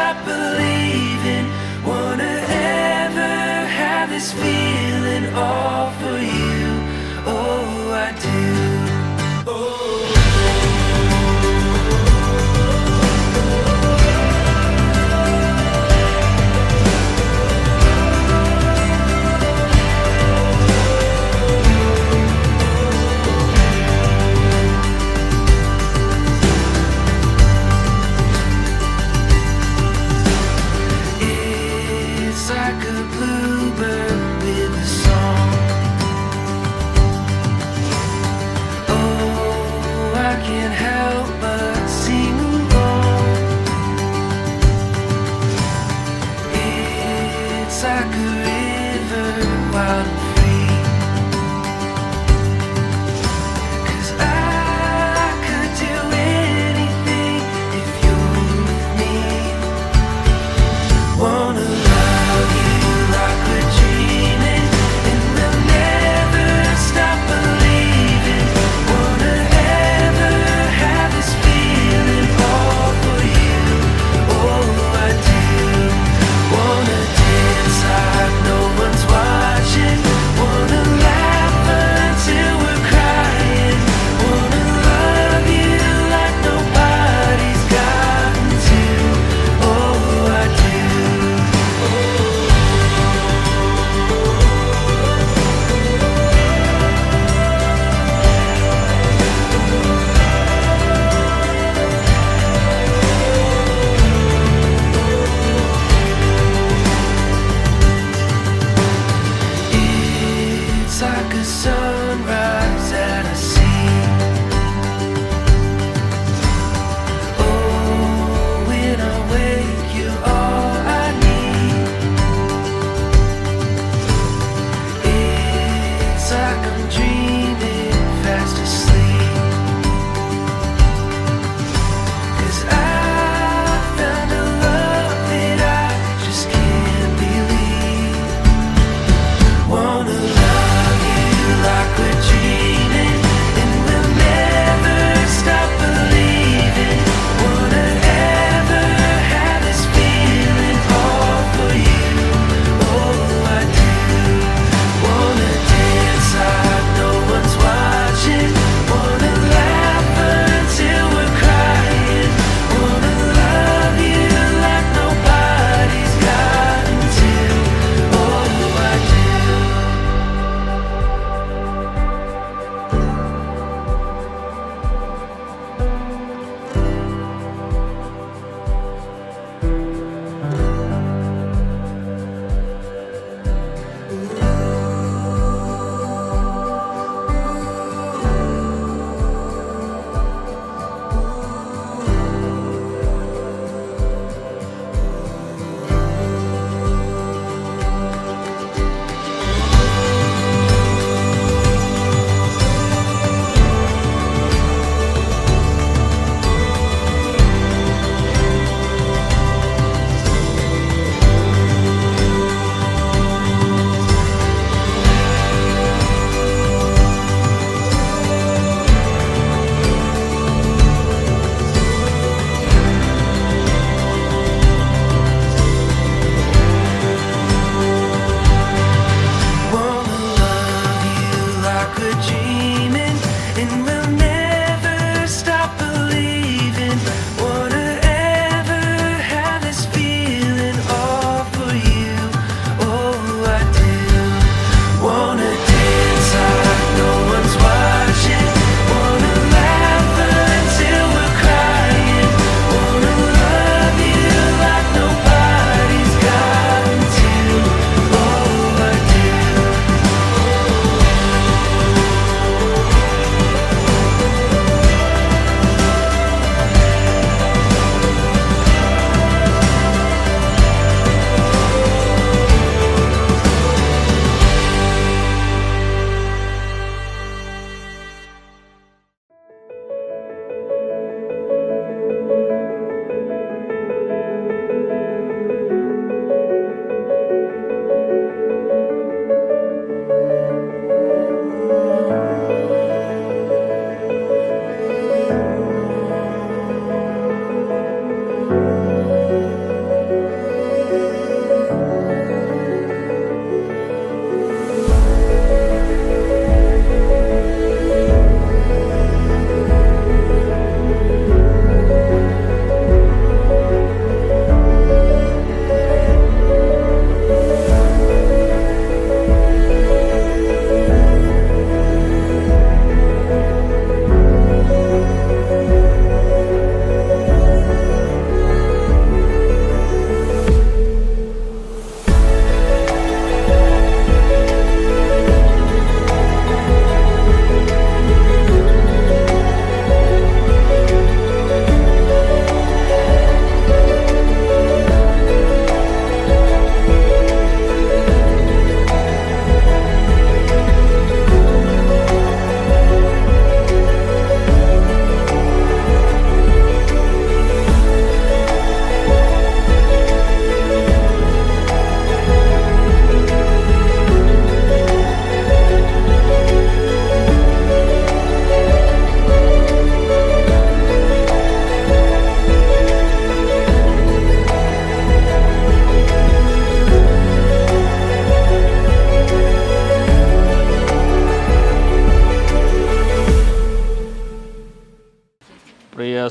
stop believing. Wanna ever have this feeling all for you. Oh, I do. It's like a bluebird with a song.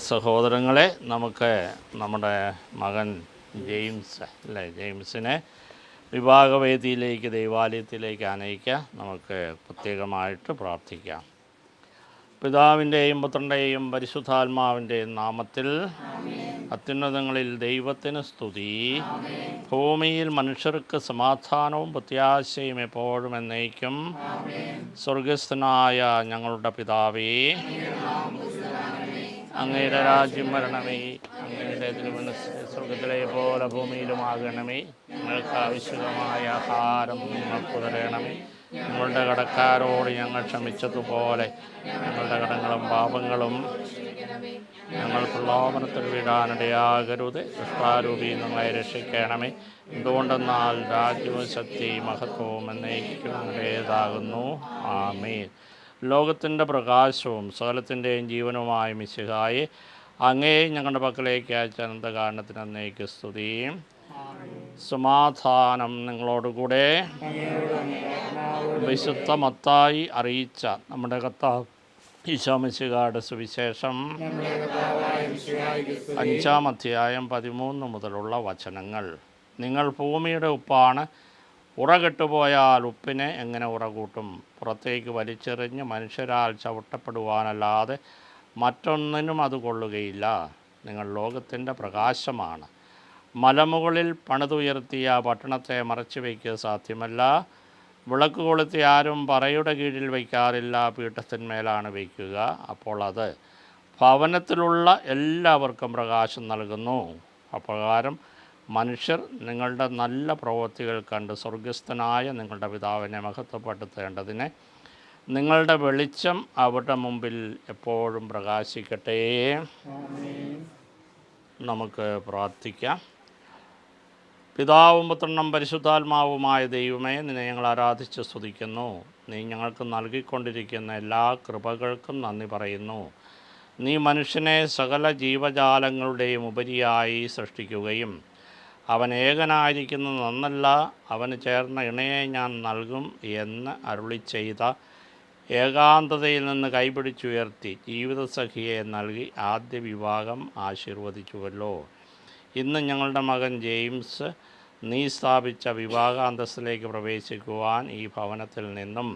സഹോദരങ്ങളെ, നമുക്ക് നമ്മുടെ മകൻ ജെയിംസിനെ വിവാഹവേദിയിലേക്ക്, ദൈവാലയത്തിലേക്ക് അനയിക്കാം. നമുക്ക് പ്രത്യേകമായിട്ട് പ്രാർത്ഥിക്കാം. പിതാവിൻ്റെയും പുത്രൻ്റെയും പരിശുദ്ധാത്മാവിൻ്റെയും നാമത്തിൽ. അത്യുന്നതങ്ങളിൽ ദൈവത്തിന് സ്തുതി. ഭൂമിയിൽ മനുഷ്യർക്ക് സമാധാനവും പ്രത്യാശയും എപ്പോഴും എന്നേക്കും. സ്വർഗസ്ഥനായ ഞങ്ങളുടെ പിതാവേ, അങ്ങയുടെ രാജ്യം വരണമേ. അങ്ങയുടെ തിരുമനസ്സ് സ്വർഗത്തിലെ പോലെ ഭൂമിയിലുമാകണമേ. ഞങ്ങൾക്ക് ആവശ്യമായ ആഹാരം ഞങ്ങൾക്ക് തരണമേ. ഞങ്ങളുടെ കടക്കാരോട് ഞങ്ങൾ ക്ഷമിച്ചതുപോലെ ഞങ്ങളുടെ കടങ്ങളും പാപങ്ങളും ഞങ്ങൾ പ്രലോഭനത്തിൽ വീഴാനിടയാകരുത്. ദുഷ്ടാരൂപി ഞങ്ങളെ രക്ഷിക്കണമേ. എന്തുകൊണ്ടെന്നാൽ രാജ്യവും ശക്തിയും മഹത്വവും എന്നേക്കും അങ്ങയുടേതാകുന്നു. ആമേൻ. ലോകത്തിൻ്റെ പ്രകാശവും സകലത്തിൻ്റെയും ജീവനുമായ മിശിഹായെ, അങ്ങേ ഞങ്ങളുടെ പക്കലേക്ക് അയച്ച അനന്തകാരണത്തിന് എന്നേക്ക് സ്തുതിയും. സമാധാനം നിങ്ങളോടുകൂടെ. വിശുദ്ധ മത്തായി അറിയിച്ച നമ്മുടെ കർത്താവ് ഈശോ മിശിഹായുടെ സുവിശേഷം 5-ാം അധ്യായം 13 മുതലുള്ള വചനങ്ങൾ. നിങ്ങൾ ഭൂമിയുടെ ഉപ്പാണ്. ഉറ കെട്ടുപോയാൽ ഉപ്പിനെ എങ്ങനെ ഉറ കൂട്ടും? പുറത്തേക്ക് വലിച്ചെറിഞ്ഞ് മനുഷ്യരാൽ ചവിട്ടപ്പെടുവാനല്ലാതെ മറ്റൊന്നിനും അത് കൊള്ളുകയില്ല. നിങ്ങൾ ലോകത്തിൻ്റെ പ്രകാശമാണ്. മലമുകളിൽ പണിതുയർത്തിയ പട്ടണത്തെ മറച്ചു വയ്ക്കുക സാധ്യമല്ല. വിളക്ക് കൊളുത്തി ആരും പറയുടെ കീഴിൽ വയ്ക്കാറില്ല, പീഠത്തിന്മേലാണ് വയ്ക്കുക. അപ്പോൾ അത് ഭവനത്തിലുള്ള എല്ലാവർക്കും പ്രകാശം നൽകുന്നു. അപ്രകാരം മനുഷ്യർ നിങ്ങളുടെ നല്ല പ്രവൃത്തികൾ കണ്ട് സ്വർഗസ്ഥനായ നിങ്ങളുടെ പിതാവിനെ മഹത്വപ്പെടുത്തേണ്ടതിന് നിങ്ങളുടെ വെളിച്ചം അവരുടെ മുമ്പിൽ എപ്പോഴും പ്രകാശിക്കട്ടെ. നമുക്ക് പ്രാർത്ഥിക്കാം. പിതാവും പുത്രനും പരിശുദ്ധാത്മാവുമായ ദൈവമേ, നിന്നെ ഞങ്ങൾ ആരാധിച്ച് സ്തുതിക്കുന്നു. നീ ഞങ്ങൾക്ക് നൽകിക്കൊണ്ടിരിക്കുന്ന എല്ലാ കൃപകൾക്കും നന്ദി പറയുന്നു. നീ മനുഷ്യനെ സകല ജീവജാലങ്ങളുടെയും ഉപരിയായി സൃഷ്ടിക്കുകയും അവൻ ഏകനായിരിക്കുന്നത് നന്നല്ല, അവന് ചേർന്ന ഇണയെ ഞാൻ നൽകും എന്ന് അരുളി ചെയ്ത ഏകാന്തതയിൽ നിന്ന് കൈപിടിച്ചുയർത്തി ജീവിതസഖിയെ നൽകി ആദ്യ വിവാഹം ആശീർവദിച്ചുവല്ലോ. ഇന്ന് ഞങ്ങളുടെ മകൻ ജെയിംസ് നീ സ്ഥാപിച്ച വിവാഹാന്തസ്സിലേക്ക് പ്രവേശിക്കുവാൻ ഈ ഭവനത്തിൽ നിന്നും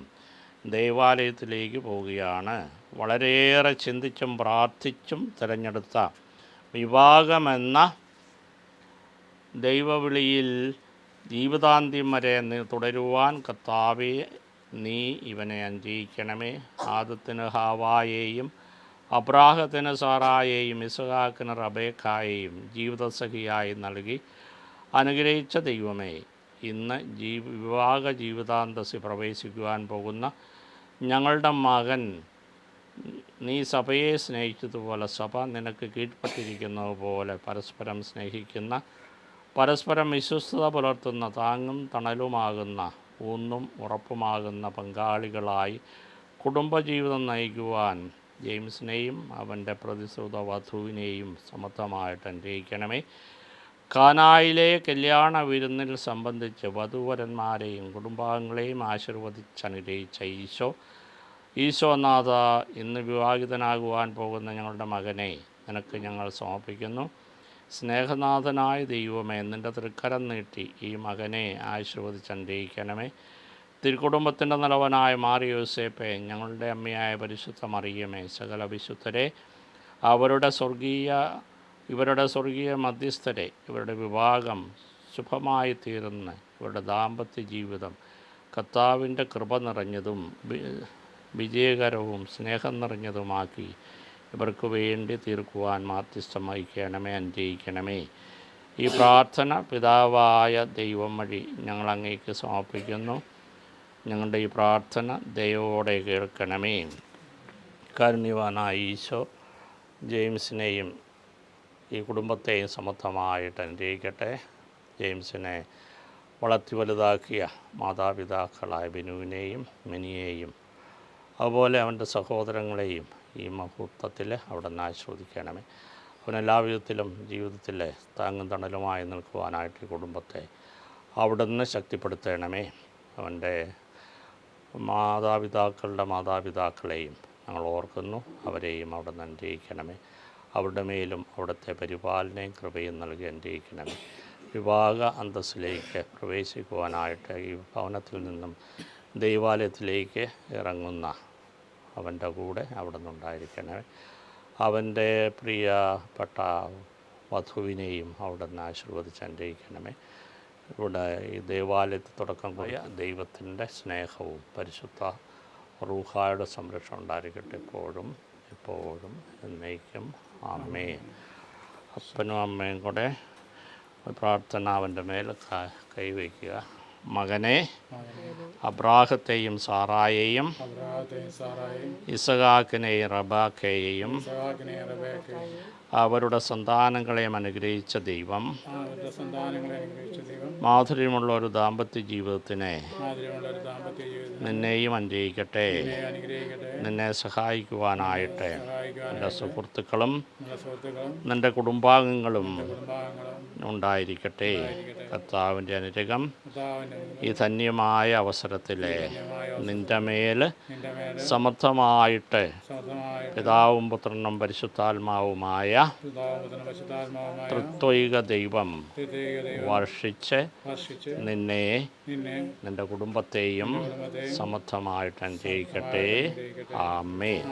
ദൈവാലയത്തിലേക്ക് പോവുകയാണ്. വളരെയേറെ ചിന്തിച്ചും പ്രാർത്ഥിച്ചും തിരഞ്ഞെടുത്ത വിവാഹമെന്ന ദൈവവിളിയിൽ ജീവിതാന്ത്യം വരെ തുടരുവാൻ കർത്താവേ, നീ ഇവനെ അനുഗ്രഹിക്കണമേ. ആദത്തിന് ഹാവായെയും അബ്രാഹത്തിന് സാറായെയും ഇസ്ഹാക്കിന് റബേക്കായെയും ജീവിതസഖിയായി നൽകി അനുഗ്രഹിച്ച ദൈവമേ, ഇന്ന് വിവാഹ ജീവിതാന്തസ്സിൽ പ്രവേശിക്കുവാൻ പോകുന്ന ഞങ്ങളുടെ മകൻ നീ സഭയെ സ്നേഹിച്ചതുപോലെ സഭ നിനക്ക് കീഴ്പ്പെട്ടിരിക്കുന്നത് പോലെ പരസ്പരം സ്നേഹിക്കുന്ന, പരസ്പരം വിശ്വസ്തത പുലർത്തുന്ന, താങ്ങും തണലുമാകുന്ന, ഊന്നും ഉറപ്പുമാകുന്ന പങ്കാളികളായി കുടുംബജീവിതം നയിക്കുവാൻ ജെയിംസിനെയും അവൻ്റെ പ്രതിശ്രുത വധുവിനെയും സമർത്ഥമായിട്ട് അനുഗ്രഹിക്കണമേ. കാനായിലെ കല്യാണ വിരുന്നിൽ സംബന്ധിച്ച് വധുവരന്മാരെയും കുടുംബാംഗങ്ങളെയും ആശീർവദിച്ചനുഗ്രഹിച്ച ഈശോനാഥ, ഇന്ന് വിവാഹിതനാകുവാൻ പോകുന്ന ഞങ്ങളുടെ മകനെ നിനക്ക് ഞങ്ങൾ സമർപ്പിക്കുന്നു. സ്നേഹനാഥനായ ദൈവമേ, നിൻ്റെ തൃക്കരം നീട്ടി ഈ മകനെ ആശീർവദിച്ചനുഗ്രഹിക്കണമേ. തിരുക്കുടുംബത്തിൻ്റെ നിലവനായ മാർ യോസേപ്പെ, ഞങ്ങളുടെ അമ്മയായ പരിശുദ്ധ മറിയമേ, സകല വിശുദ്ധരെ, ഇവരുടെ സ്വർഗീയ മധ്യസ്ഥരെ, ഇവരുടെ വിവാഹം ശുഭമായി തീരുന്ന ഇവരുടെ ദാമ്പത്യ ജീവിതം കർത്താവിൻ്റെ കൃപ നിറഞ്ഞതും വിജയകരവും സ്നേഹം നിറഞ്ഞതുമാക്കി ഇവർക്ക് വേണ്ടി തീർക്കുവാൻ മാധ്യസ്ഥം വഹിക്കണമേ, അനുഗ്രഹിക്കണമേ. ഈ പ്രാർത്ഥന പിതാവായ ദൈവം വഴി ഞങ്ങൾ അങ്ങേക്ക് സമർപ്പിക്കുന്നു. ഞങ്ങളുടെ ഈ പ്രാർത്ഥന ദയവോടെ കേൾക്കണമേ. കാരുണ്യവാനായ ഈശോ ജെയിംസിനെയും ഈ കുടുംബത്തെയും സമർത്ഥമായിട്ട് അനുഗ്രഹിക്കട്ടെ. ജെയിംസിനെ വളർത്തി വലുതാക്കിയ മാതാപിതാക്കളായ ബിനുവിനെയും മിനിയെയും അതുപോലെ അവൻ്റെ സഹോദരങ്ങളെയും ഈ മുഹൂർത്തത്തിൽ അവിടെ നിന്ന് ആശീർവദിക്കണമേ. അവനെല്ലാ വിധത്തിലും ജീവിതത്തിൽ താങ്ങും തണലുമായി നിൽക്കുവാനായിട്ട് ഈ കുടുംബത്തെ അവിടെ നിന്ന് ശക്തിപ്പെടുത്തണമേ. അവൻ്റെ മാതാപിതാക്കളുടെ മാതാപിതാക്കളെയും ഞങ്ങൾ ഓർക്കുന്നു. അവരെയും അവിടെ നിന്ന് അനുഗ്രഹിക്കണമേ. അവരുടെ മേലും അവിടുത്തെ പരിപാലനയും കൃപയും നൽകി അനുഗ്രഹിക്കണമേ. വിവാഹ അന്തസ്സിലേക്ക് പ്രവേശിക്കുവാനായിട്ട് ഈ ഭവനത്തിൽ നിന്നും ദൈവാലയത്തിലേക്ക് ഇറങ്ങുന്ന അവൻ്റെ കൂടെ അവിടെ നിന്നുണ്ടായിരിക്കണമേ. അവൻ്റെ പ്രിയപ്പെട്ട വധുവിനെയും അവിടെ നിന്ന് ആശീർവദിച്ച് അനുഗ്രഹിക്കണമേ. ഇവിടെ ഈ ദേവാലയത്തിൽ തുടക്കം പോയ ദൈവത്തിൻ്റെ സ്നേഹവും പരിശുദ്ധ റൂഹായുടെ സംരക്ഷണം ഉണ്ടായിരിക്കട്ടെ എപ്പോഴും എപ്പോഴും എന്നേക്കും. ആമേൻ. അപ്പനും അമ്മയും കൂടെ പ്രാർത്ഥന അവൻ്റെ മേൽ കൈവയ്ക്കുക. മകനെ, അബ്രാഹത്തെയും സാറായെയും ഇസഹാക്കിനെയും റബാക്കയെയും അവരുടെ സന്താനങ്ങളെയും അനുഗ്രഹിച്ച ദൈവം മാധുര്യമുള്ള ഒരു ദാമ്പത്യ ജീവിതത്തിനെ നിന്നെയും അനുഗ്രഹിക്കട്ടെ. നിന്നെ സഹായിക്കുവാനായിട്ട് എൻ്റെ സുഹൃത്തുക്കളും നിൻ്റെ കുടുംബാംഗങ്ങളും ഉണ്ടായിരിക്കട്ടെ. കർത്താവിൻ്റെ അനുഗ്രഹം ഈ ധന്യമായ അവസരത്തിൽ നിൻ്റെ മേൽ സമർത്ഥമായിട്ട് പിതാവും പുത്രനും പരിശുദ്ധാത്മാവുമായ ത്രിത്വൈക ദൈവം വർഷിച്ച് നിന്നെ നിൻ്റെ കുടുംബത്തെയും സമർത്ഥമായിട്ട് അനുഗ്രഹിക്കട്ടെ. ആമേൻ.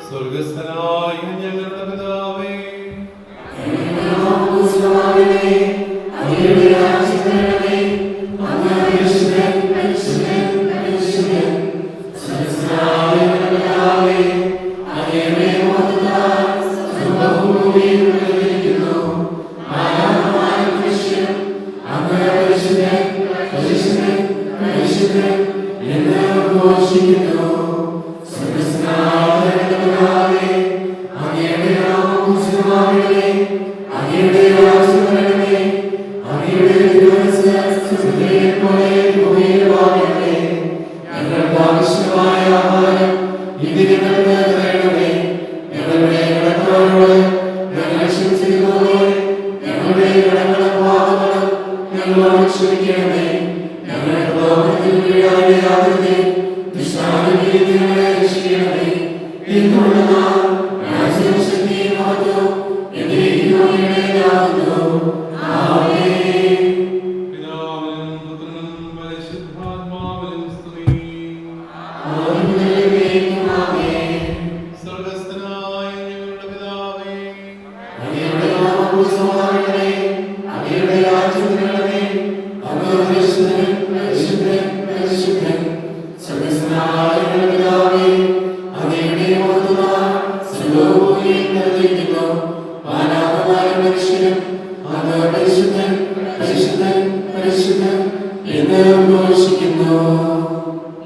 സ്വർഗസ്ഥനായ ഞങ്ങളുടെ പിതാവേ,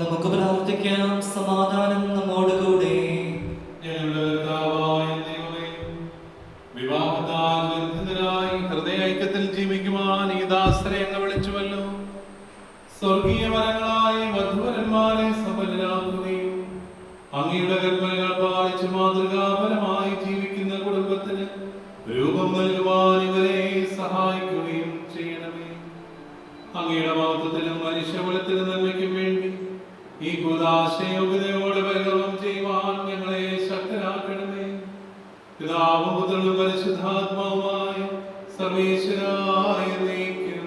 നമുക്ക് പ്രാർത്ഥിക്കാം. സമാധാനം നമ്മോടുകൂടെ. വിവാഹത്താൽ ബന്ധിതരായി ഹൃദയൈക്യത്തിൽ ജീവിക്കുവാൻ ഈ ദാസരെ അങ്ങ് വിളിച്ചുവല്ലോ. സ്വർഗീയ വരങ്ങളായി വധുവരന്മാരെ സഫലരാക്കുകയും അങ്ങയുടെ കൽപ്പനകൾ പാലിച്ച് മാതൃകാപരമായി ജീവിക്കുന്ന കുടുംബത്തിന് രൂപം നൽകുവാൻ ഇവരെ സഹായിക്കുകയും ചെയ്യണമേ. അങ്ങയുടെ മഹത്വത്തിലും മനുഷ്യകുലത്തിലും നന്മയ്ക്കും വേണ്ടി ഈ കൂദാശയോഗ്യതയോടെ പരികർമ്മം ചെയ്യുവാൻ ഞങ്ങളെ ശക്തരാക്കണമേ. പിതാവും പുത്രനും പരിശുദ്ധാത്മാവുമായ സർവേശ്വരായ നീക്കും.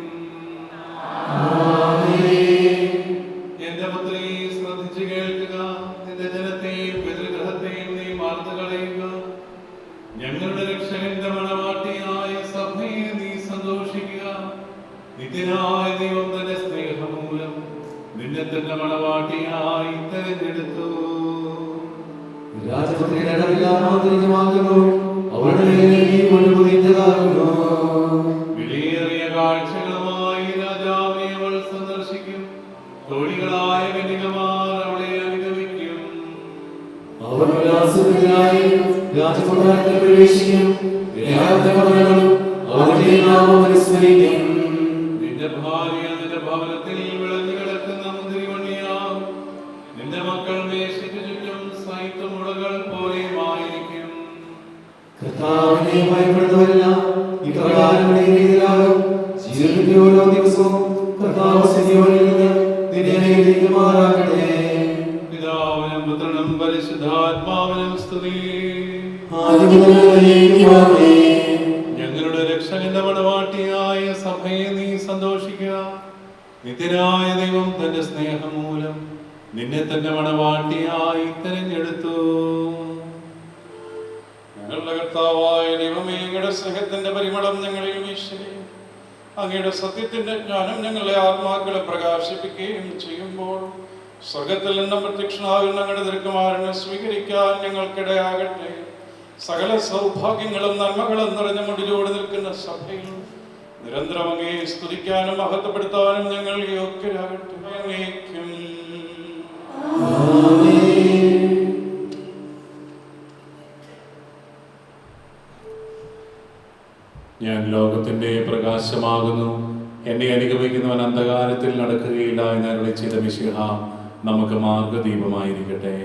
എന്റെ പുത്രി ശ്രദ്ധിച്ചു കേൾക്കുക. നിന്റെ ജനത്തെയും പിതൃഗ്രഹത്തെയും നീ വാർത്തു കളയുക. ഞങ്ങളുടെ രക്ഷകന്റെ മണവാട്ടിയായ സഭയെ നീ സന്തോഷിക്കുക. നിത്യനായ ദൈവം തന്റെ സ്നേഹം മൂലം നിന്നെ തന്നെ മണവാട്ടിയായി തെരഞ്ഞെടുത്തു. രാജപുത്രിയുടെ അടവെല്ലാം ആന്തരികമാകുന്നു, അവളുടെ പുതിയതാകുന്നു. വിലയേറിയ കാഴ്ചകളുമായി രാജാവിനെ അവൾ സന്ദർശിക്കും. തോഴികളായ കന്യകമാർ അവളെ അനുഗമിക്കും. അവർ ഉല്ലാസത്തിനായി രാജകൊട്ടാരത്തിൽ പ്രവേശിക്കും. അവരുടെ നാമം അനുസ്മരിക്കും. നിന്റെ ഭാര്യ നിന്റെ ഭവനത്തിൽ വിളഞ്ഞു കിടക്കുന്ന മുന്തിരിവള്ളിയാകും. നിന്റെ മക്കൾ മേശയ്ക്ക് ചുറ്റും സൈത്തുമുളകൾ പോലെയുമായിരിക്കും. കർത്താവിനെ ഭയപ്പെടുന്നവരെല്ലാം ഇപ്രകാരം രീതിയിലാകും. ജീവിതത്തിന്റെ ഓരോ ദിവസവും കർത്താവ് സിയോനിൽ നിന്ന് നിന്നെ അനുഗ്രഹിക്കുമാറാകട്ടെ. പിതാവിനും പുത്രനും പരിശുദ്ധാത്മാവിനും സ്തുതി. ഞങ്ങളുടെ രക്ഷകന്റെ മണവാട്ടിയായ സഭയെ നീ സന്തോഷിക്കുക. നിത്യനായ ദൈവം തന്റെ സ്നേഹം മൂലം നിന്നെ തന്റെ മണവാട്ടിയായി തെരഞ്ഞെടുത്തു. ഞങ്ങളുടെ കർത്താവായ ദൈവമേ, അങ്ങയുടെ സ്നേഹത്തിന്റെ പരിമളം ഞങ്ങളിൽ വീശുകയും അങ്ങയുടെ സത്യത്തിന്റെ ജ്ഞാനം ഞങ്ങളുടെ ആത്മാക്കളെ പ്രകാശിപ്പിക്കുകയും ചെയ്യുമ്പോൾ സ്വർഗത്തിൽ നിന്നും പ്രത്യക്ഷനാകുന്ന ഞങ്ങളുടെ തിരുക്കുമാരനെ സ്വീകരിക്കാൻ ഞങ്ങൾക്കിടയാകട്ടെ. സകല സൗഭാഗ്യങ്ങളും നന്മകളും നിറഞ്ഞ മുടിലോട് നിൽക്കുന്ന സഭയിൽ നിരന്തരം അങ്ങേ സ്തുതിക്കാനും മഹത്വപ്പെടുത്താനും ഞങ്ങൾ യോഗ്യരാകട്ടെ. അങ്ങേക്കും ഞാൻ ലോകത്തിന്റെ പ്രകാശമാകുന്നു, എന്നെ അനുഗമിക്കുന്നവൻ അന്ധകാരത്തിൽ നടക്കുകയില്ല എന്ന് അരുളി ചെയ്ത മിശിഹ നമുക്ക് മാർഗദീപമായിരിക്കട്ടെ.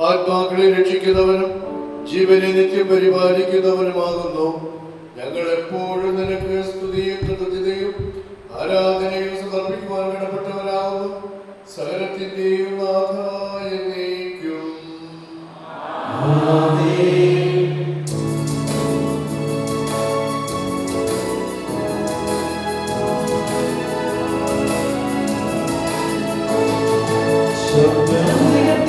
ആത്മാക്കളെ രക്ഷിക്കുന്നവനും ജീവനെ നിത്യം പരിപാലിക്കുന്നവനുമാകുന്നു. ഞങ്ങൾ എപ്പോഴും നിനക്ക് സ്തുതിയും കൃതജ്ഞതയും ആരാധനയും സമർപ്പിക്കുവാൻ കടപ്പെട്ടവരാകുന്നു. സകലത്തിന്റെയും നാഥായ എന്നേക്കും. ശബ്ദം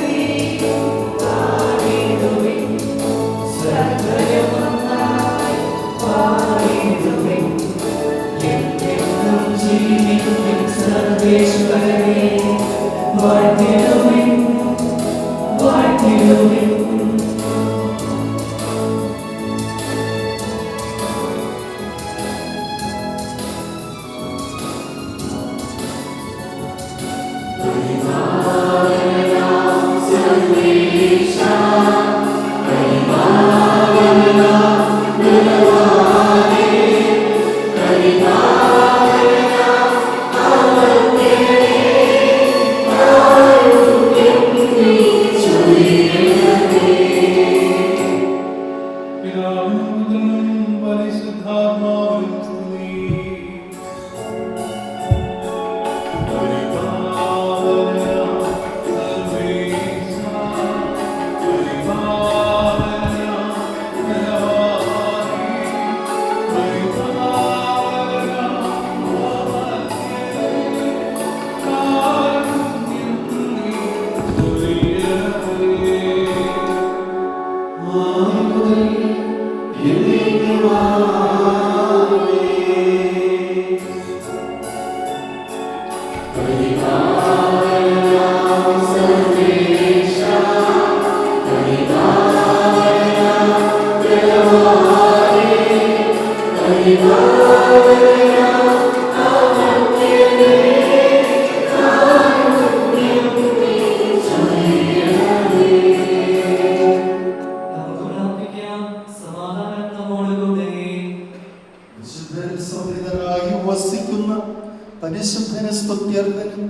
പരിശുദ്ധന സ്തുത്യർഹനും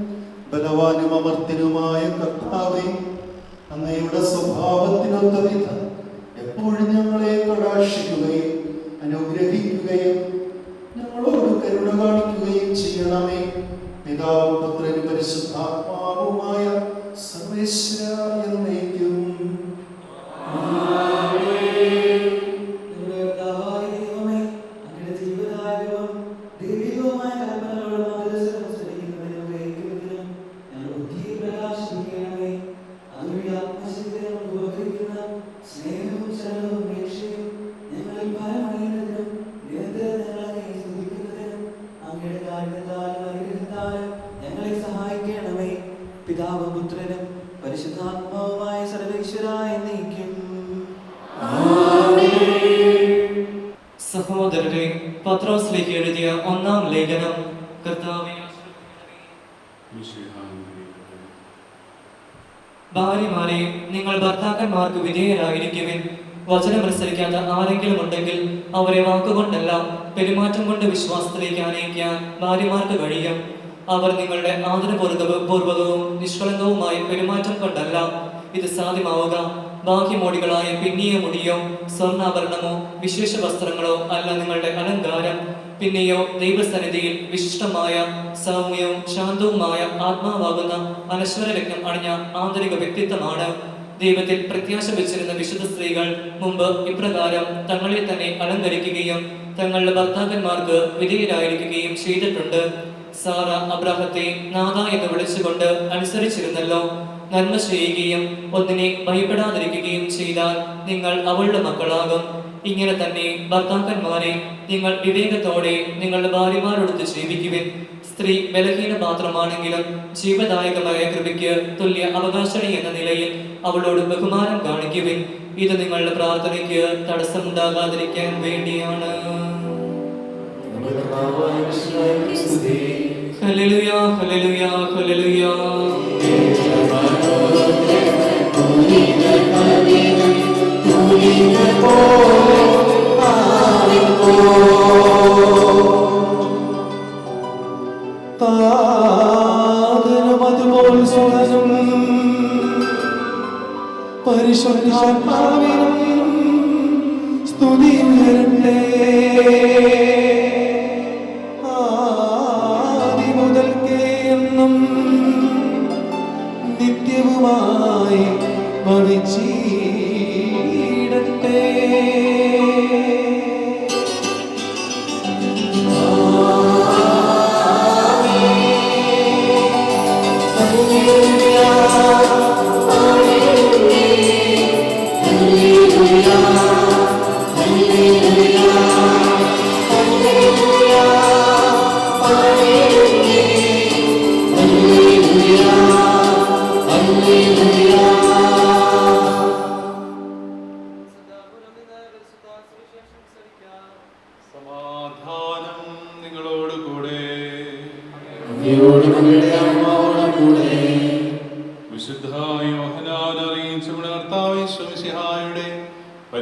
ബലവാനും അമർത്യനുമായ കർത്താവേ, അങ്ങയുടെ സ്വഭാവത്തിനൊത്ത വിധം എപ്പോഴും ഞങ്ങളെ കടാക്ഷിക്കുകയും അനുഗ്രഹിക്കുകയും ഞങ്ങളോട് കരുണ കാണിക്കുകയും ചെയ്യണമേ. പിതാവും പുത്രനും പരിശുദ്ധാത്മാവുമായ സർവേശ്വര എന്നേക്കും. പിതാവും പുത്രനും പരിശുദ്ധാത്മാവുമായ സർവേശ്വരായ എന്നേക്കും. സഹോദരരെ, പത്രോസിലേക്ക് എഴുതിയ ഒന്നാം ലേഖനം. കർത്താവേ, ഭാര്യമാരെ, നിങ്ങൾ ഭർത്താക്കന്മാർക്ക് വിധേയരായിരിക്കുവിൻ. വചനമനുസരിക്കാത്ത ആരെങ്കിലും ഉണ്ടെങ്കിൽ അവരെ വാക്കുകൊണ്ടല്ല പെരുമാറ്റം കൊണ്ട് വിശ്വാസത്തിലേക്ക് ആനയിക്കാൻ ഭാര്യമാർക്ക് കഴിയും. അവർ നിങ്ങളുടെ ആദരപൂർവകവും നിഷ്കളങ്കവുമായ പെരുമാറ്റം കൊണ്ടല്ല ഇത് സാധ്യമാവുക. ബാഹ്യമോടികളായ പിന്നിയ മുടിയോ സ്വർണ്ണാഭരണമോ വിശേഷ വസ്ത്രങ്ങളോ അല്ല നിങ്ങളുടെ അലങ്കാരം. പിന്നെയോ ദൈവസന്നിധിയിൽ വിശിഷ്ടമായ സൗമ്യവും ശാന്തവുമായ ആത്മാവാകുന്ന അനശ്വര രത്നം അണിഞ്ഞ ആന്തരിക വ്യക്തിത്വമാണ്. ദൈവത്തിൽ പ്രത്യാശ വെച്ചിരുന്ന വിശുദ്ധ സ്ത്രീകൾ മുമ്പ് ഇപ്രകാരം തങ്ങളെ തന്നെ അലങ്കരിക്കുകയും തങ്ങളുടെ ഭർത്താക്കന്മാർക്ക് വിധേയരായിരിക്കുകയും ചെയ്തിട്ടുണ്ട്. സാറ അബ്രാഹത്തെ നാഥ എന്ന് വിളിച്ചുകൊണ്ട് അനുസരിച്ചിരുന്നല്ലോ. നന്മ ചെയ്യുകയും ഒന്നിനെ ഭയപ്പെടാതിരിക്കുകയും ചെയ്താൽ നിങ്ങൾ അവളുടെ മക്കളാകും. ഇങ്ങനെ തന്നെ ഭർത്താക്കന്മാരെ, നിങ്ങൾ വിവേകത്തോടെ നിങ്ങളുടെ ഭാര്യമാരോടൊത്ത് ജീവിക്കുവിൻ. സ്ത്രീ ബലഹീന പാത്രമാണെങ്കിലും ജീവദായകമായ കൃപയ്ക്ക് തുല്യ അവകാശിണി എന്ന നിലയിൽ അവളോട് ബഹുമാനം കാണിക്കുവിൻ. ഇത് നിങ്ങളുടെ പ്രാർത്ഥനയ്ക്ക് തടസ്സമുണ്ടാകാതിരിക്കാൻ വേണ്ടിയാണ്. Hallelujah, hallelujah, hallelujah. പരിശുദ്ധാത്മാവിനും സ്തുതി ഉയരട്ടെ. ആദി മുതൽക്കേ എന്നും നിത്യവുമായി ഭവിച്ചിടട്ടെ.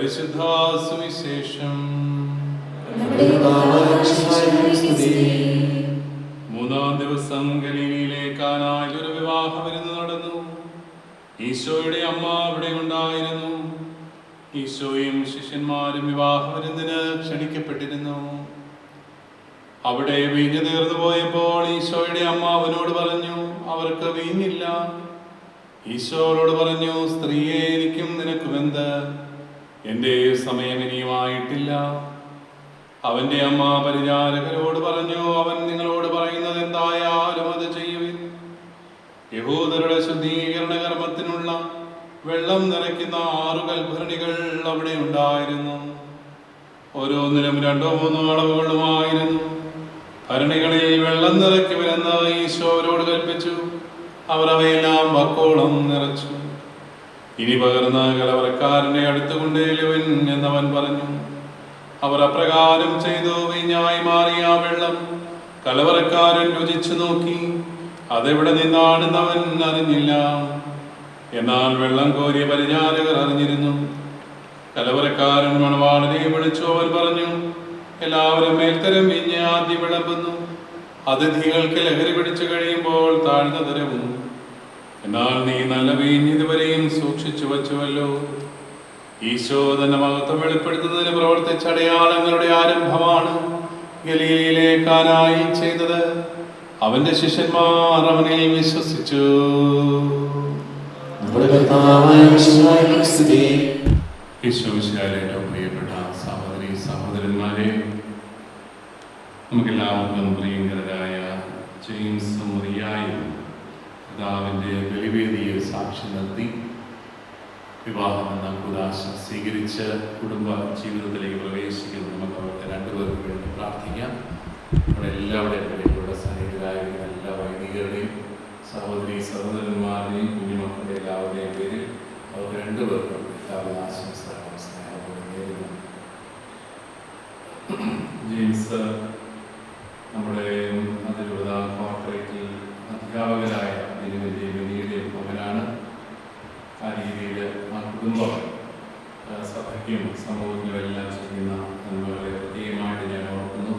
പരിശുദ്ധ സുവിശേഷം. മൂന്നാം ദിവസം ഗലീലയിലെ കാനായിൽ ഒരു വിവാഹ വിരുന്ന് നടന്നു. ഈശോയുടെ അമ്മ അവിടെ ഉണ്ടായിരുന്നു. ഈശോയും ശിഷ്യന്മാരും വിവാഹ വിരുന്നിന് ക്ഷണിക്കപ്പെട്ടിരുന്നു. അവിടെ വീഞ്ഞ് തീർന്നു പോയപ്പോൾ ഈശോയുടെ അമ്മ അവനോട് പറഞ്ഞു, അവർക്ക് വീഞ്ഞില്ല. ഈശോയോട് പറഞ്ഞു, സ്ത്രീയെ, എനിക്കും നിനക്കും എന്ത്? എൻ്റെ സമയം ഇനിയുമായിട്ടില്ല. അവന്റെ അമ്മ പരിചാരകരോട് പറഞ്ഞു, അവൻ നിങ്ങളോട് പറയുന്നത് എന്തായാലും അത് ചെയ്യുവിൻ. യഹൂദരുടെ ശുദ്ധീകരണ കർമ്മത്തിനുള്ള വെള്ളം നിറയ്ക്കുന്ന 6 കൽഭരണികൾ അവിടെ ഉണ്ടായിരുന്നു. ഓരോന്നിനും 2-3 അളവുകളുമായിരുന്നു. ഭരണികളിൽ വെള്ളം നിറയ്ക്കുവിനെന്ന് ഈശോ അവരോട് കൽപ്പിച്ചു. അവർ അവയെല്ലാം വക്കോളം നിറച്ചു. ഇനി പകർന്ന് കലവറക്കാരനെ അടുത്ത് കൊണ്ടുചെല്ലുവിൻ എന്നവൻ പറഞ്ഞു. അവർ അപ്രകാരം ചെയ്തു. വീഞ്ഞായി മാറിയ ആ വെള്ളം കലവറക്കാരൻ രുചിച്ചു നോക്കി. അതെവിടെ നിന്നാണെന്ന് അവൻ അറിഞ്ഞില്ല. എന്നാൽ വെള്ളം കോരിയ പരിചാരകർ അറിഞ്ഞിരുന്നു. കലവറക്കാരൻ മണവാളനെ വിളിച്ചു. അവൻ പറഞ്ഞു, എല്ലാവരും മേൽത്തരം വീഞ്ഞ് ആദ്യം വിളമ്പുന്നു. അതിഥികൾക്ക് ലഹരി പിടിച്ചു കഴിയുമ്പോൾ താഴ്ന്ന തരവും. എന്നാൽ നീ നല്ല വീഞ്ഞ് ഇതുവരെയും സൂക്ഷിച്ചു വച്ചുവല്ലോ. ഈശോ തന്റെ മഹത്വം വെളിപ്പെടുത്തുന്നതിന് പ്രവർത്തിച്ച അടയാളങ്ങളുടെ ആരംഭമാണ് ഗലീലയിലെ കാനായിൽ ചെയ്തത്. അവന്റെ ശിഷ്യന്മാർ അവനിൽ വിശ്വസിച്ചു. ഈശോമിശിഹായിലെ പ്രിയപ്പെട്ട സഹോദരീ സഹോദരന്മാരെ, നമുക്കെല്ലാവർക്കും പ്രിയങ്കരായ ജെയിംസും റിയായും പിതാവിൻ്റെ ബലിവേദിയെ സാക്ഷി നിർത്തി വിവാഹം എന്ന കൂദാശ സ്വീകരിച്ച് കുടുംബ ജീവിതത്തിലേക്ക് പ്രവേശിക്കുന്നു. നമുക്ക് അവരുടെ 2 പേർക്ക് വേണ്ടി പ്രാർത്ഥിക്കാം. അവിടെ എല്ലാവരുടെയും പേരിലൂടെ സന്നിഹിതരായ എല്ലാ വൈദികരുടെയും സഹോദരി സഹോദരന്മാരുടെയും കുഞ്ഞുമക്കളുടെ എല്ലാവരുടെയും പേരിൽ അവർക്ക് 2 പേർക്കും എല്ലാവരും ആശംസകളും സ്നേഹവും നേരുന്നു. ജെയിംസ് നമ്മുടെ അതിരൂപത കോർപ്പറേറ്റിൽ അധ്യാപകരായ വലിയുടെയും മകനാണ്. ആ രീതിയിൽ ആ കുടുംബം സഭയ്ക്കും സമൂഹത്തിനും എല്ലാം ചെയ്യുന്ന നന്മകളെ പ്രത്യേകമായിട്ട് ഞാൻ ഓർക്കുന്നു.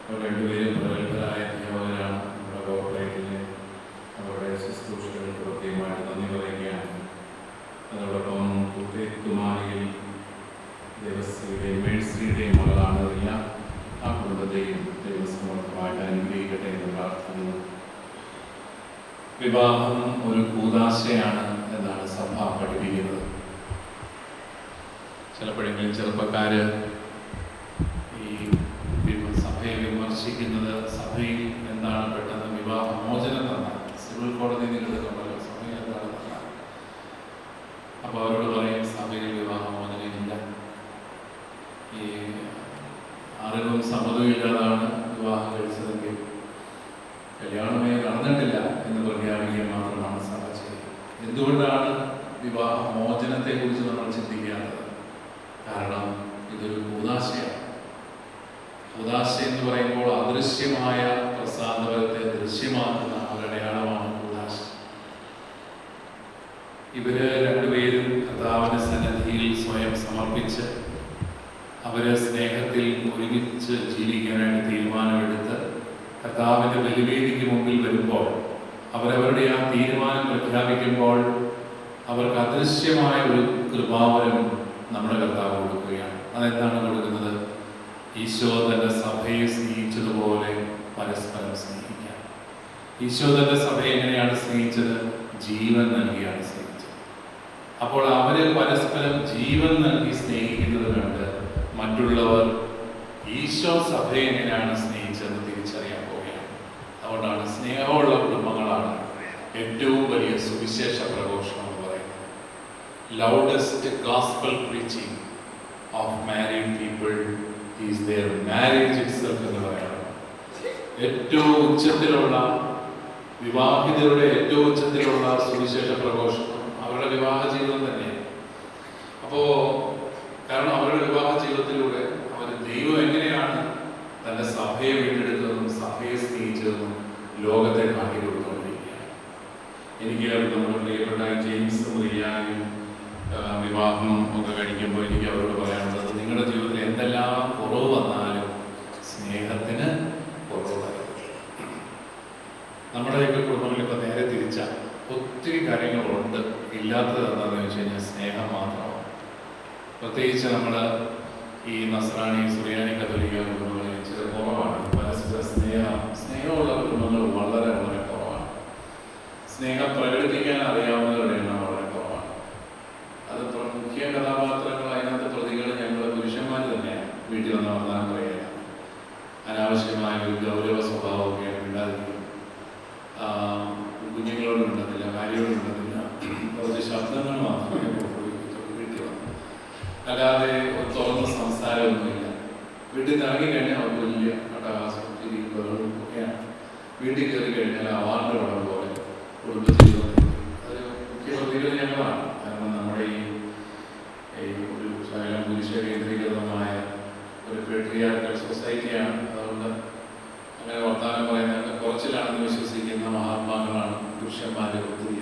അവർ 2 പേരും പ്രഗത്ഭരായ അധ്യാപകരാണ്. നമ്മുടെ കോർപ്പറേറ്റിലെ അവരുടെ ശുശ്രൂഷകൾക്ക് പ്രത്യേകമായിട്ട് നന്ദി പറയുകയാണ്. അതോടൊപ്പം കുമാരിയിൽ ദേവസ്വയുടെയും മേഴ്സിയുടെയും മകളാണ് റിയ. ആ കുടുംബത്തെയും ദൈവസമൂഹമായിട്ട് അനുഗ്രഹിക്കട്ടെ എന്ന് പ്രാർത്ഥിക്കുന്നു. വിവാഹം ഒരു കൂദാശയാണ് എന്നാണ് സഭ പഠിപ്പിക്കുന്നത്. ചിലപ്പോഴെങ്കിലും ചെറുപ്പക്കാര് ഈ സഭയെ വിമർശിക്കുന്നത് സഭയിൽ എന്താണ് പെട്ടെന്ന് വിവാഹമോചനം തന്നാൽ സിവിൽ കോടതി നിലനിൽക്കുമ്പോൾ സഭയിൽ എന്താണ് തന്നാൽ അപ്പോൾ അവരോട് പറയും സഭയിൽ വിവാഹമോചനം ഇല്ല. ഈ അറിവും സമ്മതവും ഇല്ലാതാണ് വിവാഹം കഴിച്ചതെങ്കിൽ കല്യാണമേ നടന്നിട്ടില്ല എന്ന് പ്രഖ്യാപിക്കുക മാത്രമാണ് സഭ ചെയ്യുന്നത്. എന്തുകൊണ്ടാണ് വിവാഹമോചനത്തെ കുറിച്ച് നമ്മൾ ചിന്തിക്കാത്തത്? കാരണം ഇതൊരു കൂദാശയാണ്. കൂദാശ എന്ന് പറയുമ്പോൾ അദൃശ്യമായ പ്രസാദപരത്തെ ദൃശ്യമാക്കുന്ന ഒരടയാളമാണ് കൂദാശ. ഇവര് 2 പേരും കർത്താവിന്റെ സന്നിധിയിൽ സ്വയം സമർപ്പിച്ച് അവര് സ്നേഹത്തിൽ ഒരുമിച്ച് ജീവിക്കാനായിട്ട് തീരുമാനമെടുത്ത് കർത്താവിന്റെ ബലിവേദിക്ക് മുമ്പിൽ വരുമ്പോൾ അവരവരുടെ ആ തീരുമാനം പ്രഖ്യാപിക്കുമ്പോൾ അവർക്ക് അദൃശ്യമായ ഒരു കൃപാവരം നമ്മുടെ കർത്താവ് കൊടുക്കുകയാണ്. അതെന്താണ് കൊടുക്കുന്നത്? ഈശോ തന്റെ സഭയെ സ്നേഹിച്ചതുപോലെ പരസ്പരം സ്നേഹിക്കാം. ഈശോ തന്റെ സഭയെ എങ്ങനെയാണ് സ്നേഹിച്ചത്? ജീവൻ നൽകിയാണ് സ്നേഹിച്ചത്. അപ്പോൾ അവര് പരസ്പരം ജീവൻ നൽകി സ്നേഹിക്കുന്നത് കണ്ട് മറ്റുള്ളവർ ഈശോ സഭയെ എങ്ങനെയാണ് സ്നേഹിച്ചതെന്ന് തിരിച്ചറിയാൻ പോവുകയാണ്. അതുകൊണ്ടാണ് സ്നേഹമുള്ള കുടുംബങ്ങളാണ് ഏറ്റവും വലിയ സുവിശേഷ പ്രഘോഷണം എന്ന് പറയുന്നത്. Loudest gospel preaching of married people is their marriage itself എന്ന് പറയുന്നത്. ഏറ്റവും ഉച്ചത്തിലുള്ള വിവാഹിതരുടെ ഏറ്റവും ഉച്ചത്തിലുള്ള സുവിശേഷ പ്രഘോഷണം അവരുടെ വിവാഹ ജീവിതം തന്നെയാണ്. അപ്പോൾ കാരണം അവരുടെ വിവാഹ ജീവിതത്തിലൂടെ അവർ ദൈവം എങ്ങനെയാണ് തൻ്റെ സഭയെ വീണ്ടെടുത്തതെന്നും സഭയെ സ്നേഹിച്ചതെന്നും ലോകത്തെ കാട്ടി കൊടുത്തുകൊണ്ടിരിക്കുകയാണ്. എനിക്ക് നമ്മുടെ പ്രിയപ്പെട്ട ജെയിംസും റിയായും വിവാഹം ഒക്കെ കഴിക്കുമ്പോൾ എനിക്ക് അവരോട് പറയാനുള്ളത്, നിങ്ങളുടെ ജീവിതത്തിൽ എന്തെല്ലാം കുറവ് വന്നാലും സ്നേഹത്തിന് കുറവ് വരരുത്. നമ്മുടെയൊക്കെ കുടുംബങ്ങളിലൊക്കെ നേരെ തിരിച്ചാൽ ഒത്തിരി കാര്യങ്ങളുണ്ട്. ഇല്ലാത്തത് എന്താണെന്ന് വെച്ച് കഴിഞ്ഞാൽ സ്നേഹം മാത്രമാണ്. പ്രത്യേകിച്ച് നമ്മൾ ഈ നസ്രാണി സുറിയാനി കത്തോലിക്ക കുടുംബങ്ങളിൽ ഇച്ചിരി കുറവാണ്. പരസ്പര സ്നേഹമുള്ള കുടുംബങ്ങൾ വളരെ വളരെ കുറവാണ്. സ്നേഹം പ്രകടിപ്പിക്കാൻ അറിയാവുന്നവരുടെ എണ്ണം വളരെ കുറവാണ്. അത് മുഖ്യ കഥാപാത്രങ്ങൾ, അതിനകത്ത് പ്രതികൾ ഞങ്ങൾ പുരുഷന്മാർ തന്നെയാണ്. വീട്ടിൽ വന്ന വർത്താനം പറയുക, അനാവശ്യമായ ഒരു ഗൗരവ സ്വഭാവമൊക്കെ ഉണ്ടായിരിക്കും. കുഞ്ഞുങ്ങളോട് ഉണ്ടെന്നില്ല, ഭാര്യയോട് ഉണ്ടെന്നില്ല, കുറച്ച് ശബ്ദങ്ങൾ മാത്രമേ വീട്ടിൽ വന്നു, അല്ലാതെ തുറന്ന സംസാരമൊന്നുമില്ല. വീട്ടിൽ നിന്ന് ഇറങ്ങിക്കഴിഞ്ഞാൽ അവർക്ക് വലിയ അട്ടഹാസം ബഹളവും ഒക്കെയാണ്. വീട്ടിൽ കയറി കഴിഞ്ഞാൽ അവാർഡ് പടം പോലെ കുടുംബജീവിതം. അതൊരു മുഖ്യ പ്രതികൾ ഞങ്ങളാണ്. കാരണം നമ്മുടെ ഈ ഒരു ശകലം പുരുഷ കേന്ദ്രീകൃതമായ ഒരു പേട്രിയാർക്കൽ സൊസൈറ്റിയാണ്. അതുകൊണ്ട് അങ്ങനെ വർത്തമാനം പറയുന്നത് കുറച്ചിലാണെന്ന് വിശ്വസിക്കുന്ന മഹാത്മാക്കളാണ് പുരുഷന്മാരെ ഒത്തിരി.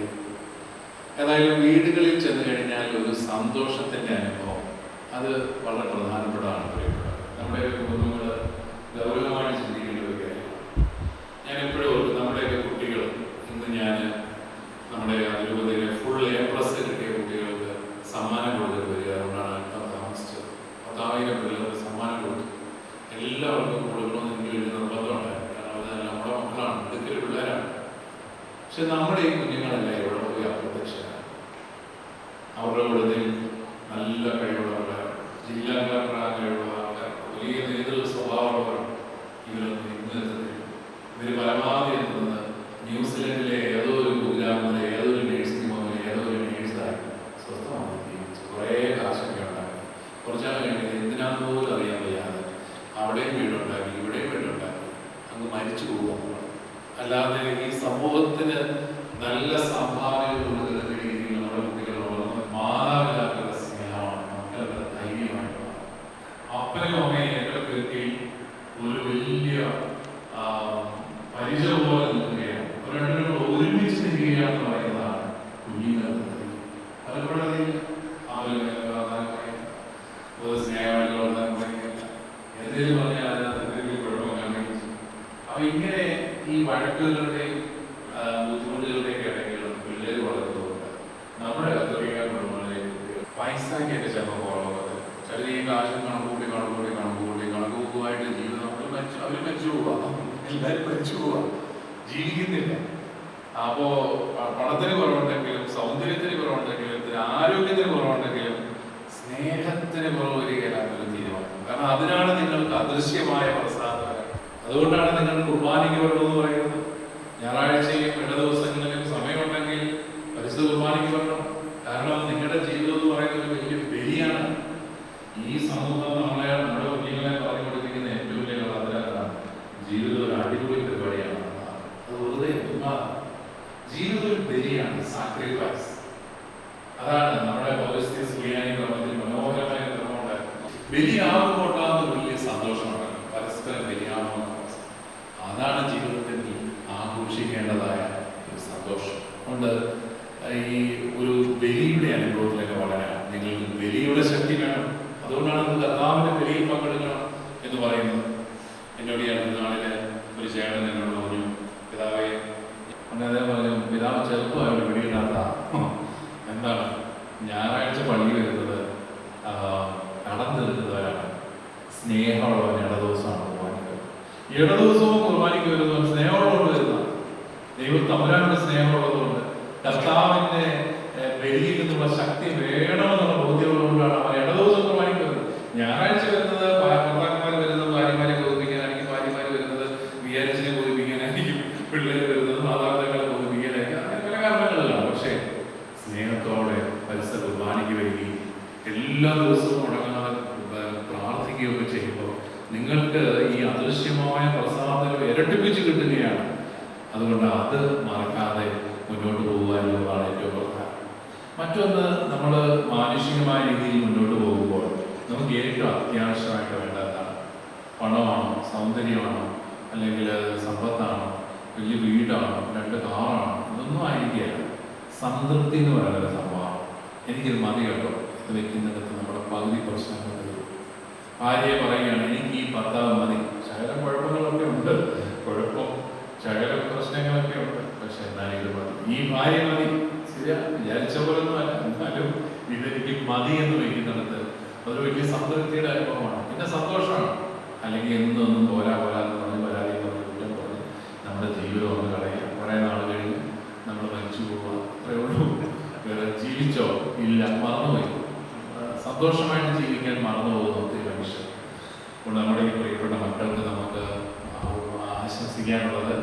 ഏതായാലും വീടുകളിൽ ചെന്ന് കഴിഞ്ഞാൽ ഒരു സന്തോഷത്തിൻ്റെ അനുഭവം അത് വളരെ പ്രധാനപ്പെട്ടതാണ്. നമ്മുടെയൊക്കെ കുടുംബങ്ങൾ ഗൗരവമായി ചിന്തിക്കേണ്ട ഒരു കാര്യമാണ്. ഞാൻ എപ്പോഴും ഓർക്കും, നമ്മുടെയൊക്കെ കുട്ടികൾ ഇന്ന് ഞാൻ നമ്മുടെ അതിരൂപതയിലെ ഫുൾ A+ കിട്ടിയ കുട്ടികൾക്ക് സമ്മാനം കൊടുത്തിട്ട് വരിക. അതുകൊണ്ടാണ് അല്പം താമസിച്ചത്. 10,000 പിള്ളേർക്ക് സമ്മാനം കൊടുത്തു. എല്ലാവർക്കും കൊടുക്കണമെന്ന് എനിക്ക് ഒരു നിർബന്ധമുണ്ടായിരുന്നു. കാരണം അത് നമ്മുടെ മക്കളാണ്, എടുക്കൽ പിള്ളേരാണ്. പക്ഷെ നമ്മുടെ ഈ കുഞ്ഞുങ്ങളെല്ലാം എവിടെ പോയി അപ്രത്യക്ഷരാണ്. അവരുടെ കൂടുതൽ നല്ല കഴിവുള്ളവർ, ജില്ലാ കളക്ടറാകാൻ കഴിവുള്ളവർ, വലിയ നേതൃത്വ സ്വഭാവമുള്ളവരാണ്. ഇവരൊന്നും ഇന്ന് എത്തുന്നില്ല. ഇവർ പരമാവധി എത്തുന്നത് ന്യൂസിലൻഡിലെ ഏതോ ഒരു പ്രോഗ്രാമിലെ ഏതോ ഒരു നേഴ്സിംഗ് ഹോമിൽ ഏതോ ഒരു നേഴ്സായി സ്വസ്ഥമായി ജീവിച്ച് കുറേ കാശൊക്കെ ഉണ്ടാക്കി കുറച്ചാൽ കഴിഞ്ഞിട്ട് എന്തിനാന്ന് പോലും അറിയാൻ വയ്യാതെ അവിടെയും വീടുണ്ടാക്കി ഇവിടെയും വീടുണ്ടാക്കി അങ്ങ് മരിച്ചു പോകുക. അല്ലാതെ ഈ സമൂഹത്തിന് നല്ല സംഭാവനകൾ കൊടുക്കുന്ന രീതിയിൽ നമ്മുടെ കുട്ടികൾ വളർന്ന് മാതാപിതാക്കളുടെ സ്നേഹമാണ്, മക്കളുടെ ധൈര്യമായിട്ടുള്ള അപ്പനും അമ്മയും എന്റെ പേർക്ക് ഒരു വലിയ പരിചയ പോലെ നിൽക്കുകയാണ്. രണ്ടും ഒരുമിച്ച് നിൽക്കുകയാണെന്ന് പറയുന്നതാണ് കുഞ്ഞുങ്ങൾ. പലപ്പോഴും സ്നേഹമായിട്ടുള്ള എന്തെങ്കിലും പറഞ്ഞാൽ അതിനകത്ത് എന്തെങ്കിലും കുഴപ്പങ്ങൾ. അപ്പൊ ഇങ്ങനെ ഈ വഴക്കുകളുടെയും ബുദ്ധിമുട്ടുകളുടെയൊക്കെ ഇടയ്ക്കുള്ള പിള്ളേർ വളർത്തുന്നുണ്ട്. നമ്മുടെ കത്തോലിക്ക കുടുംബങ്ങളിലെ പൈസയ്ക്കൊക്കെ ചിലപ്പോൾ കുറവുള്ളത് ചില ഈ കാശും കണക്കുകൂട്ടുമായിട്ട് ജീവിതം അവർ മരിച്ചു പോവാ. എല്ലാവരും മരിച്ചു പോവാ, ജീവിക്കുന്നില്ല. അപ്പോ പണത്തിന് കുറവുണ്ടെങ്കിലും സൗന്ദര്യത്തിന് കുറവുണ്ടെങ്കിലും ആരോഗ്യത്തിന് കുറവുണ്ടെങ്കിലും സ്നേഹത്തിന് കുറവ് വരികയില്ലാത്തൊരു തീരുമാനം. കാരണം അതിനാണ് നിങ്ങൾക്ക് അദൃശ്യമായ പ്രസാദം. അതുകൊണ്ടാണ് നിങ്ങൾ കുർബാനയ്ക്ക് വരണമെന്ന് പറയുന്നത്. ഞായറാഴ്ചയും ഇട ദിവസങ്ങളിലും സമയമുണ്ടെങ്കിൽ പരിശുദ്ധ കുർബാനയ്ക്ക് വരണം. കാരണം നിങ്ങളുടെ ജീവിതം എന്ന് പറയുന്നത് ഒരു വലിയ ബലിയാണ്. ഈ സമൂഹം നമ്മുടെ കുഞ്ഞുങ്ങളെ പറഞ്ഞു കൊടുപ്പിക്കുന്ന ഏറ്റവും വലിയ കഥാപാത്രമാണ് ജീവിതം ഒരു അടിപൊളി പരിപാടിയാണ്. അത് വെറുതെ ജീവിതം ഒരു ബലിയാണ്, സാക്രിഫൈസ്. അതാണ് നമ്മുടെ പൗരസ്ത്യ സുറിയാനി ക്രമത്തിൽ മനോഹരമായ ക്രമമുണ്ടായിരുന്നു. ബലിയാകുമ്പോണ്ടാകുന്ന വലിയ സന്തോഷമാണ് പരസ്പരം ബലിയാകുന്ന അവസ്ഥ. അതാണ് ജീവിതത്തിൽ ആഘോഷിക്കേണ്ടതായ ഒരു സന്തോഷം. അതുകൊണ്ട് ഈ ഒരു ബലിയുടെ അനുഭവത്തിലൊക്കെ വളരാൻ നിങ്ങൾക്ക് ബലിയുടെ ശക്തി വേണം. അതുകൊണ്ടാണ് നമുക്ക് കർത്താവിന്റെ ബലിയിൽ പങ്കെടുക്കണം എന്ന് പറയുന്നത്. എന്നോട് ഈ അടുത്ത നാളില് ഒരു ചേട്ടൻ എന്നോട് പറഞ്ഞു, പിതാവേ അങ്ങനെ പറഞ്ഞു, പിതാവ് ചെറുപ്പമായിട്ട് വെടിയിടാത്ത എന്താണ് ഞായറാഴ്ച പള്ളി വരുന്നത് കടന്നു നിൽക്കുന്നവരാണ്, സ്നേഹമുള്ളവൻ ഇടദിവസമാണ് കുർബാനയ്ക്ക്. ഇടദിവസവും കുർബാനയ്ക്ക് വരുന്നവൻ സ്നേഹമുള്ളതുകൊണ്ട് വരുന്ന ദൈവം തമ്പുരാന്റെ സ്നേഹമുള്ളതുകൊണ്ട് കർത്താവിന്റെ ബലിയിൽ നിന്നുള്ള ശക്തി വേണമെന്നുള്ള ബോധ്യമുള്ളതുകൊണ്ടാണ് അവൻ ഇടദിവസം കുർബാനയ്ക്ക് വരുന്നത്. ഞായറാഴ്ച വരുന്നത് ഭർത്താക്കന്മാർ വരുന്നത് ഭാര്യമാരെ ബോധിപ്പിക്കാനായിരിക്കും, ഭാര്യമാര് വരുന്നത് വിചാരിച്ചിനെ ബോധിപ്പിക്കാനായിരിക്കും, പിള്ളേർ വരുന്നത് മാതാപിതാക്കളെ ബോധിപ്പിക്കാനായിരിക്കും. അങ്ങനെ പല കാരണങ്ങളിലാണ്. പക്ഷേ സ്നേഹത്തോടെ പരിസര കുർബാനയ്ക്ക് വരികയും എല്ലാ ദിവസവും മുടങ്ങാതെ പ്രാർത്ഥിക്കുകയൊക്കെ ചെയ്യുമ്പോൾ നിങ്ങൾക്ക് ഈ അദൃശ്യമായ പ്രസാദം ഇരട്ടിപ്പിച്ച് കിട്ടുകയാണ്. അതുകൊണ്ട് അത് മറക്കാതെ മുന്നോട്ട് പോകുക എന്നുള്ളതാണ് ഏറ്റവും പ്രധാനം. മറ്റൊന്ന്, നമ്മൾ മാനുഷികമായ രീതിയിൽ മുന്നോട്ട് പോകുമ്പോൾ നമുക്ക് ഏറ്റവും അത്യാവശ്യമായിട്ട് വേണ്ടതാണ് പണമാണോ, സൗന്ദര്യമാണോ, അല്ലെങ്കിൽ സമ്പത്താണോ, വലിയ വീടാണോ, 2 കാറാണോ, ഇതൊന്നും ആയിരിക്കുകയില്ല. സംതൃപ്തി എന്ന് പറയുന്ന സംഭവമാണ്. എനിക്കിത് മതി കേട്ടോ, ഇത് വെക്കുന്നിടത്ത് നമ്മുടെ പകുതി പ്രശ്നങ്ങൾ വരും. ഭാര്യയെ പറയുകയാണ് എനിക്ക് ഈ ഭർത്താവ് മതി. ശകലം കുഴപ്പങ്ങളൊക്കെ ഉണ്ട്, ശകലം പ്രശ്നങ്ങളൊക്കെ ഉണ്ട്, പക്ഷെ എന്നാലും ഇത് മതി, ഈ ഭാര്യ മതി. ശരിയാ, വിചാരിച്ച പോലൊന്നും അല്ല, എന്നാലും ഇതെനിക്ക് മതി എന്ന് വയ്ക്കുന്നിടത്ത് അതൊരു വലിയ സംതൃപ്തിയുടെ അനുഭവമാണ്. പിന്നെ സന്തോഷമാണ്. അല്ലെങ്കിൽ എന്നൊന്നും പോരാ എന്ന് പറഞ്ഞ് പരാതി പറഞ്ഞ് കുറ്റം പറഞ്ഞ് നമ്മുടെ ജീവിതം ഒന്ന് കളയുക. കുറേ നാൾ കഴിഞ്ഞ് നമ്മൾ മരിച്ചു പോവുക, അത്രയേ ഉള്ളൂ. വേറെ ജീവിച്ചോ ഇല്ല, മറന്നുപോയി. സന്തോഷമായിട്ട് ജീവിക്കാൻ മറന്നു പോകുന്ന ഒത്തിരി മനുഷ്യർ. അപ്പോൾ നമ്മുടെ ഈ പ്രിയപ്പെട്ട മക്കൾക്ക് നമുക്ക് ആശംസിക്കാനുള്ളത്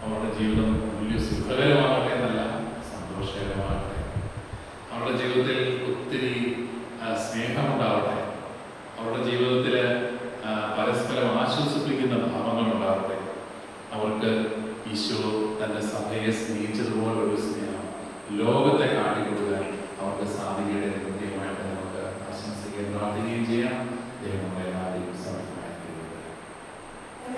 അവരുടെ ജീവിതം വലിയ സുഖകരമാകട്ടെ എന്നല്ല, സന്തോഷകരമാകട്ടെ. അവരുടെ ജീവിതത്തിൽ ഒത്തിരി സ്നേഹമുണ്ടാവട്ടെ. അവരുടെ ജീവിതത്തിൽ പരസ്പരം ആശ്വസിപ്പിക്കുന്ന ഭാവങ്ങളുണ്ടാവട്ടെ. അവർക്ക് ഈശോ തൻ്റെ സഭയെ സ്നേഹിച്ചതുപോലെ ഒരു സ്നേഹം ലോകത്തെ കാട്ടിക്കൊടുക്കാൻ അവർക്ക് സാധിക്കട്ടെ. കൃത്യമായിട്ട് നമുക്ക് ആശംസിക്കുകയും പ്രാർത്ഥിക്കുകയും ചെയ്യാം.